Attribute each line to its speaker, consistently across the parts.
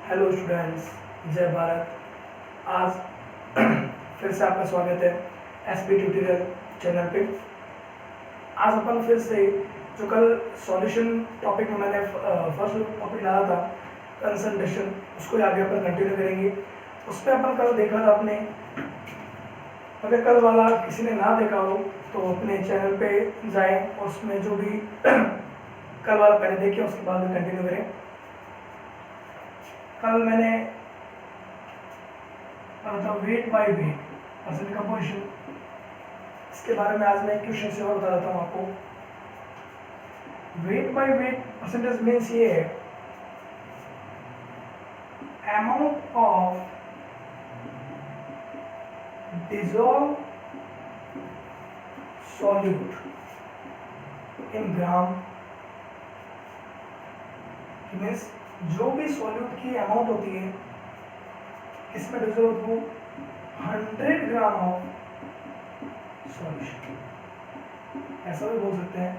Speaker 1: Hello students, जय भारत। आज फिर से आपका स्वागत है एसपी ट्यूटोरियल चैनल पे। आज अपन फिर से जो कल सॉल्यूशन टॉपिक में मैंने फर्स्ट टॉपिक डाला था कंसंट्रेशन, उसको आगे अपन कंटिन्यू करेंगे। उस पर अपन कल देखा था अपने, अगर कल वाला किसी ने ना देखा हो तो अपने चैनल पे जाएं और उसमें जो भी कल वाला पहले देखें उसके बाद में कंटिन्यू करें। कल मैंने था weight by weight percent composition, इसके बारे में आज मैं एक क्वेश्चन से और बता देता हूँ आपको। Weight by weight percentage means ये है amount of dissolve solute in gram, means जो भी सॉल्यूट की अमाउंट होती है इसमें डिसॉल्व हो 100 ग्राम ऑफ सॉल्यूशन, ऐसा भी बोल सकते हैं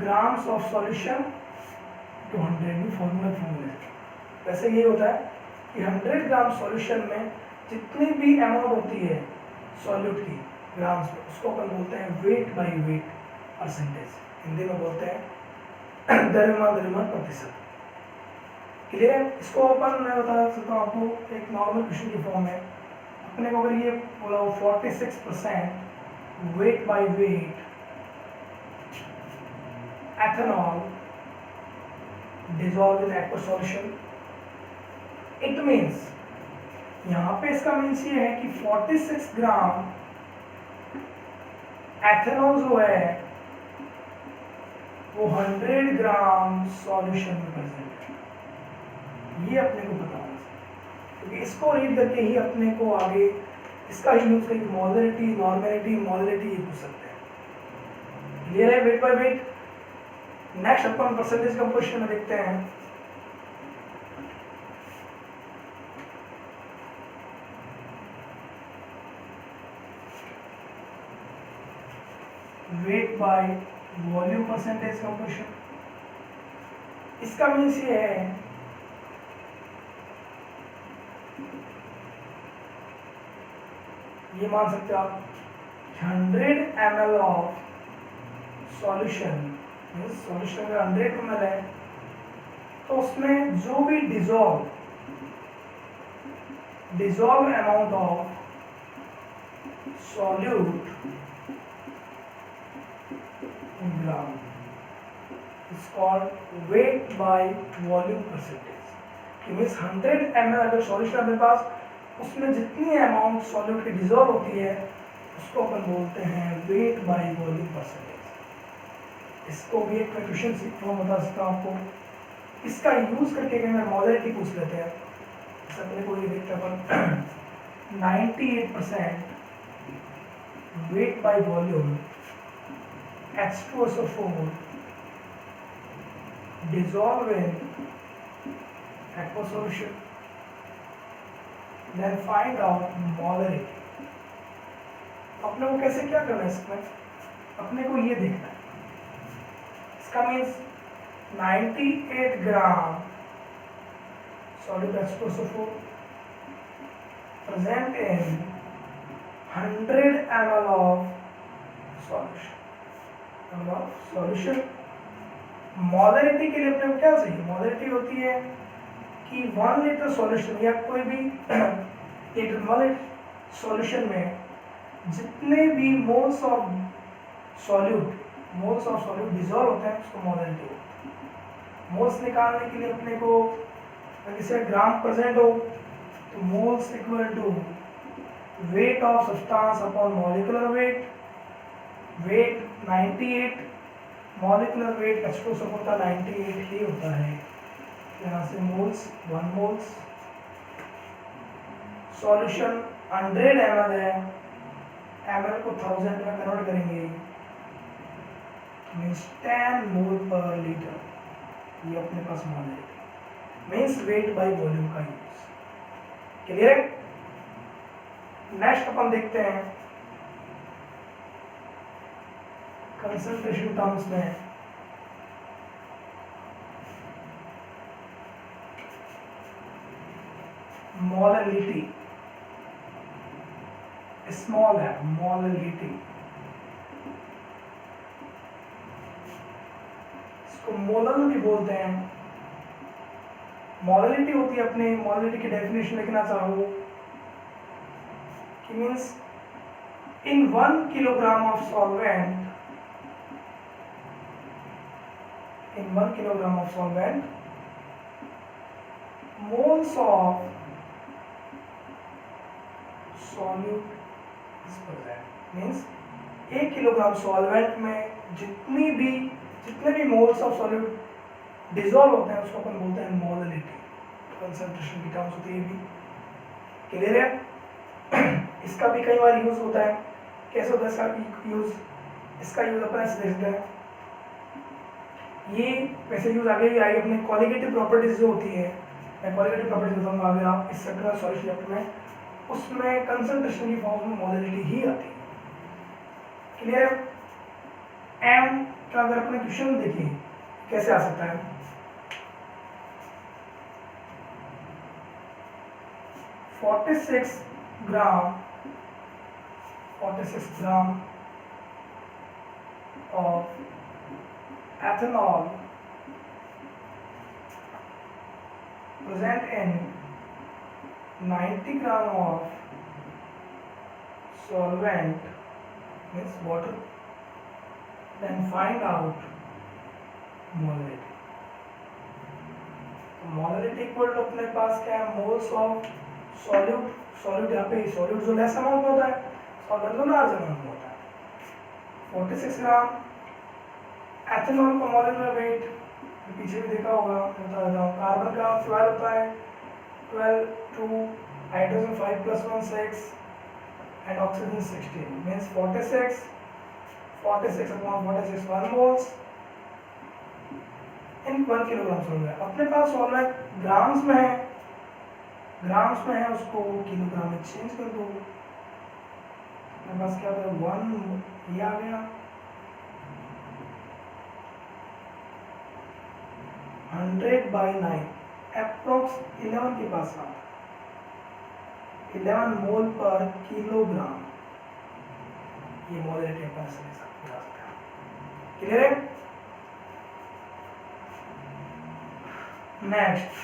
Speaker 1: ग्राम्स ऑफ सॉल्यूशन टू 100 फॉर्मूले। वैसे ये होता है कि 100 ग्राम सॉल्यूशन में जितनी भी अमाउंट होती है सॉल्यूट की ग्राम्स में, उसको अपन बोलते हैं weight by weight percentage, Hindi में बोलते हैं द्रव्यमान प्रतिशत। क्लियर है? इसको अपन मैं बता सकता हूँ आपको एक नॉर्मल क्वेश्चन की फॉर्म में। अपने को अगर ये बोला हो 46% weight by weight ethanol dissolve in aqua solution, it means यहाँ पे इसका मीन्स ये है कि 46 ग्राम एथेनॉल जो है वो 100 ग्राम सॉल्यूशन में प्रेजेंट है। ये अपने को पता होना चाहिए, क्योंकि इसको रीड करके ही अपने को आगे इसका ही यूज करके मॉलरिटी, नॉर्मेलिटी, मॉलरिटी ये पूछ सकते हैं। क्लियर है? Weight by weight. Next upon percentage composition में देखते हैं। Weight by volume percentage composition, इसका मीन्स ये है ये मान सकते हो आप 100 ml ऑफ सॉल्यूशन, सॉल्यूशन अगर 100 ml है तो उसमें जो भी dissolve amount of solute gram is called weight by volume percentage. Means 100 ml अगर सॉल्यूशन अपने पास, उसमें जितनी अमाउंट सॉल्यूट की डिसॉल्व होती है उसको अपन बोलते हैं वेट बाय वॉल्यूम परसेंटेज। इसको भी एक क्वेश्चन फॉर्म बता सकता हूँ आपको। इसका यूज करके अगर मॉलरिटी पूछ लेते हैं, अपने को ये देखते हैं अपन 98% weight by volume H2SO4 dissolve in aqua solution, then find out molarity। अपने को कैसे क्या करना है इसमें, अपने को ये देखना है। इसका means 98 gram solute H2SO4 present in 100 ml of solution. Molarity के लिए अपने को क्या चाहिए? मॉलरिटी होती है कि 1 लीटर सॉल्यूशन या कोई भी 1 लीटर सॉल्यूशन में जितने भी मोल्स ऑफ सॉल्यूट डिसॉल्व होते हैं उसको मॉलरिटी होती है। मोल्स निकालने के लिए अपने को अगर किसी ग्राम प्रेजेंट हो तो moles equal to weight of substance upon molecular weight. Weight 98, molecular weight H2SO4 का 98 ही होता है। यहाँ से मोल्स 1 मोल्स, सॉल्यूशन 100 ml है, ml को 1000 में कन्वर्ट करेंगे मीन्स 10 मोल पर लीटर। ये अपने पास मॉलरिटी मीन्स वेट बाय वॉल्यूम का यूज। क्लियर है? नेक्स्ट अपन देखते हैं कंसंट्रेशन टर्म्स में। मोललिटी, स्मॉल है मोललिटी, इसको मोलल भी बोलते हैं। मोललिटी होती है, अपने मोललिटी की डेफिनेशन लिखना चाहो कि means in 1 kilogram of solvent, in 1 kilogram of solvent, moles of solute is present. Means 1 kilogram solvent में जितने भी मोल्स ऑफ सॉल्यूट डिसॉल्व होते हैं उसको अपन बोलते हैं मोललिटी। कंसंट्रेशन की टर्म्स होती है भी। क्लियर है? इसका भी कई बार यूज होता है। कैसे होता है इसका यूज? इसका यूज अपन ऐसे देखते हैं, ये वैसे यूज आगे भी आएगी अपने क्वालिटेटिव प्रॉपर्टीज जो होती है, मैं क्वालिटेटिव प्रॉपर्टीज बताऊंगा अगर आप इस सेक्टर सॉल्यूशन चैप्टर में, उसमें कंसंट्रेशन की फॉर्म में मोललिटी ही आती है। क्लियर है? एम का अगर अपने क्वेश्चन देखिए कैसे आ सकता है, 46 ग्राम of ethanol present in 90 gram of solvent, means water, then find out molarity. तो molarity इक्वल टू अपने पास क्या है, मोल्स ऑफ सॉल्यूट यहाँ पे सॉल्यूट जो लेस अमाउंट में होता है, सॉल्वेंट जो लार्ज अमाउंट में होता है। 46 ग्राम एथेनॉल का मॉलिक्यूलर वेट पीछे भी देखा होगा, बता देता हूँ। कार्बन का 12 होता है, 12 2, hydrogen 5 + 1 6 and oxygen 16, means 46 upon 46 1 moles in 1 kilogram solvent. अपने पास सॉल्वेंट ग्राम्स में है, उसको किलोग्राम में चेंज कर दो। मेरे पास क्या होगा, 1 ये आ गया, 100/9 अप्रोक्स 11 के पास आता है, 11 मोल पर किलोग्राम। ये मोलरिटी अपन से ले सकते हैं। क्लियर है? नेक्स्ट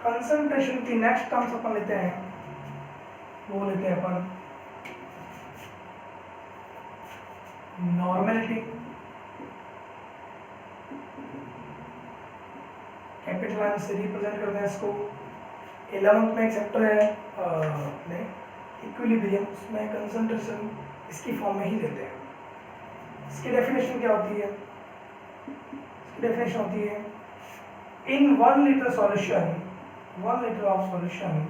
Speaker 1: कंसंट्रेशन की नेक्स्ट टर्म्स अपन लेते हैं, वो लेते हैं अपन नॉर्मेलिटी। कैपिटल एम से रिप्रेजेंट करते हैं इसको। 11th में एक चैप्टर है अपने इक्विलिब्रियम, उसमें कंसंट्रेशन इसकी फॉर्म में ही लेते हैं। इसकी डेफिनेशन क्या होती है? इसकी डेफिनेशन होती है in 1 litre solution, 1 litre of solution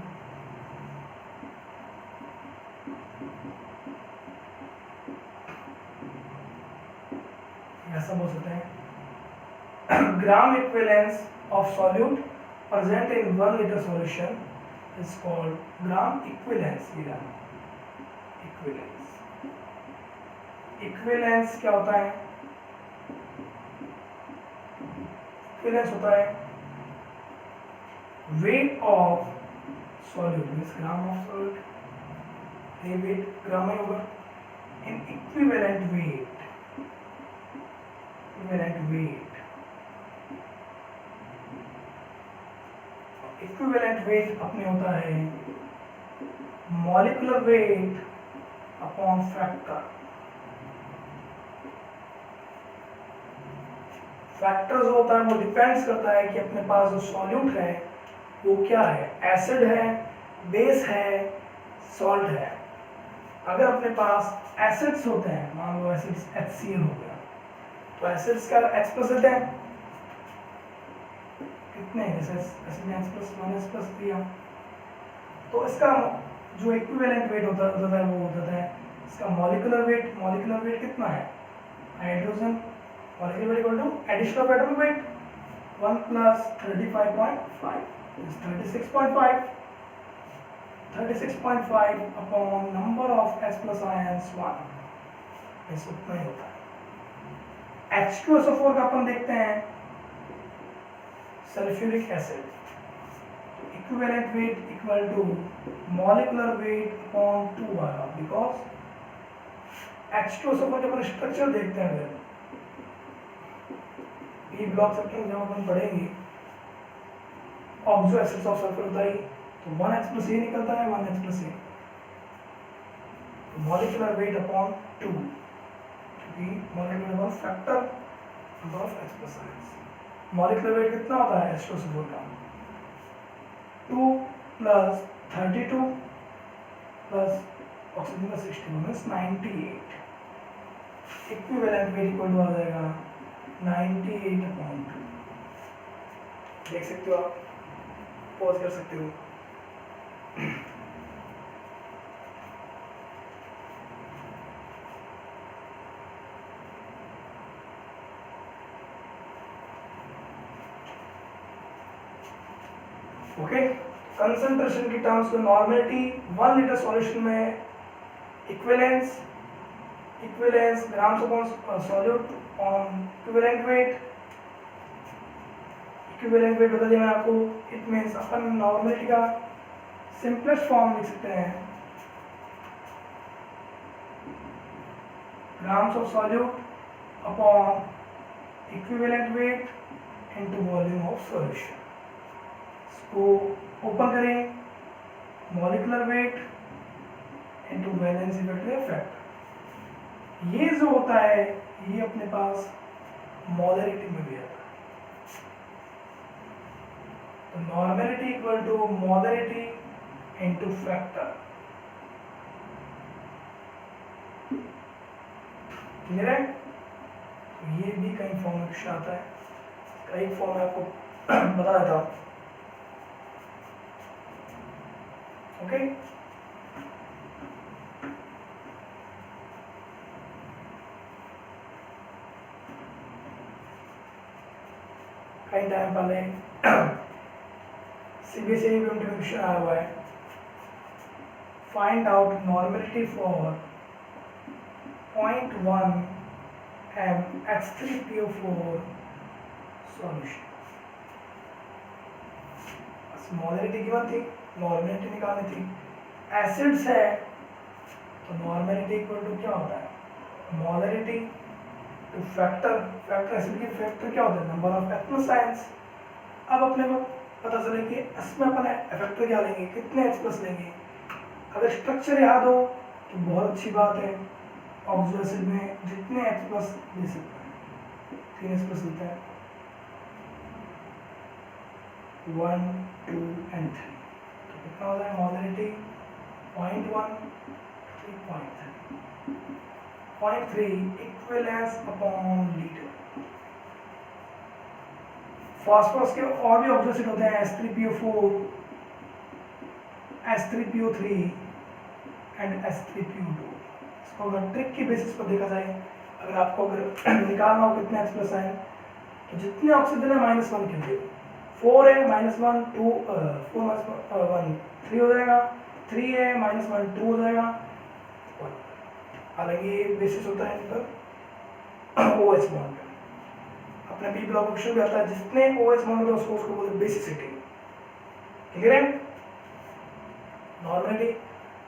Speaker 1: ऐसा बोल सकते हैं, gram equivalents of solute present in 1 litre solution is called gram equivalents. Equivalents क्या होता है? इक्विवेलेंस होता है weight of solute, means gram of solute, ये वेट ग्राम में होगा, इन इक्विवेलेंट वेट इक्विवेलेंट वेट अपने होता है molecular weight upon factor. Factor जो होता है वो डिपेंड्स करता है कि अपने पास जो सॉल्यूट है वो क्या है, एसिड है, बेस है, सॉल्ट है। अगर अपने पास एसिड्स होते हैं, मान लो एसिड्स HCl हो गया, तो एसिड्स का H+ देते हैं कितने, जैसे एसिड ने H+ -+ दिया, तो इसका जो इक्विवेलेंट वेट होता है वो होता है इसका मॉलिक्यूलर वेट कितना है, hydrogen molecular weight equal to addition of atomic weight 1 + 35.5 is 36.5 upon number of H+ ions 1, इस उतना ही होता है। H2SO4 का अपन देखते हैं, sulphuric acid, equivalent weight equal to molecular weight upon 2 आया, बिकॉज H2SO जब अपन स्ट्रक्चर देखते हैं पी ब्लॉक सेक्टर में जब अपन पढ़ेंगे ऑक्सो एसिड्स ऑफ सल्फर होता है तो 1H+ ये निकलता है 1H+ ये, मॉलिक्यूलर वेट अपॉन 2 क्योंकि molecular weight factor number of H+ ions, molecular weight कितना होता है H2SO का 2 + 32 प्लस ऑक्सीजन का 61 means 98, equivalent weight equal to आ जाएगा 98/2। देख सकते हो आप, पॉज कर सकते हो। ओके, कंसंट्रेशन की टर्म्स में नॉर्मेलिटी 1 लीटर सॉल्यूशन में equivalence grams upon solute on equivalent weight बता दिया मैं आपको। इट मीन्स अपन नॉर्मेलिटी का सिंपलेस्ट फॉर्म लिख सकते हैं, grams of solute upon equivalent weight into volume of solution. इसको ओपन करें, molecular weight into valency vector factor, ये जो होता है ये अपने पास मोलरिटी में भी आता है। तो normality equal to molarity into factor, clear है? तो ये भी कई फॉर्म में क्वेश्चन आता है, कई फॉर्म आपको बता देता हूं। ओके, कई टाइम पहले CBSE में क्वेश्चन आया हुआ है, find out normality for 0.1 m H3PO4 solution. Molarity की बात थी, नॉर्मेलिटी निकालनी थी। एसिड्स है तो नॉर्मेलिटी इक्वल टू क्या होता है, मोलरिटी टू फैक्टर एसिड की फैक्टर क्या होता है, नंबर ऑफ H+ आयंस। अब अपने को पता चले कि इसमें अपन फैक्टर क्या लेंगे, कितने H+ लेंगे। अगर स्ट्रक्चर याद हो तो बहुत अच्छी बात है, ऑक्सो एसिड में जितने H+ ले सकते हैं 3 H+ लेते हैं, 1 2 and 3, तो कितना हो जाएगा molarity 0.1 3.3 0.3 equivalence upon litre. Phosphorus के और भी ऑक्सो एसिड होते हैं, H3PO4 H3PO3 एंड H3PO2। इसको अगर ट्रिक की बेसिस पर देखा जाए, अगर आपको निकालना हो कितने H+ आए तो जितने ऑक्सीजन है -1 के लिए 4 है -1 2 4 -1 3 हो जाएगा, 3 है -1 2 हो जाएगा 1। हालांकि ये बेसिस होता है इनका OH बॉन्ड, अपने बी ब्लॉक क्वेश्चन भी आता है, जितने OH बॉन्ड होता है उसको बोलते हैं बेसिसिटी। क्लियर है? नॉर्मली